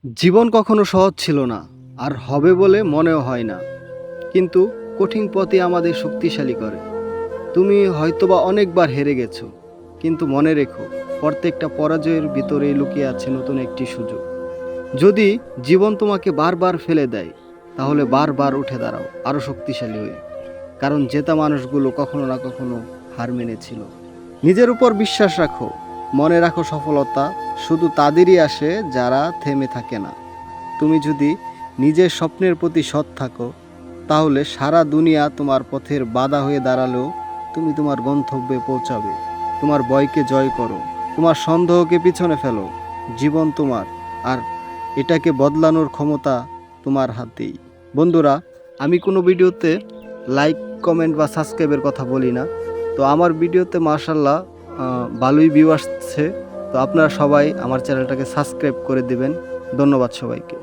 জীবন কখনো সহজ ছিল না, আর হবে বলে মনেও হয় না। কিন্তু কঠিন পথই আমাদের শক্তিশালী করে। তুমি হয়তোবা অনেকবার হেরে গেছো, কিন্তু মনে রেখো, প্রত্যেকটা পরাজয়ের ভিতরেই লুকিয়ে আছে নতুন একটি সুযোগ। যদি জীবন তোমাকে বারবার ফেলে দেয়, তাহলে বারবার উঠে দাঁড়াও আরও শক্তিশালী হয়ে। কারণ জেতা মানুষগুলো কখনো না কখনো হার মেনেছিল। নিজের উপর বিশ্বাস রাখো, মনে রাখো সফলতা শুধু তাদেরই আসে যারা থেমে থাকে না। তুমি যদি নিজের স্বপ্নের প্রতি সৎ থাকো, তাহলে সারা দুনিয়া তোমার পথের বাধা হয়ে দাঁড়ালেও তুমি তোমার গন্তব্যে পৌঁছাবে। তোমার ভয়কে জয় করো, তোমার সন্দেহকে পিছনে ফেলো। জীবন তোমার, আর এটাকে বদলানোর ক্ষমতা তোমার হাতেই। বন্ধুরা, আমি কোনো ভিডিওতে লাইক, কমেন্ট বা সাবস্ক্রাইবের কথা বলি না। তো আমার ভিডিওতে মাশাল্লাহ ভালোই ভিউ আসছে। তো আপনারা সবাই আমার চ্যানেলটাকে সাবস্ক্রাইব করে দেবেন। ধন্যবাদ সবাইকে।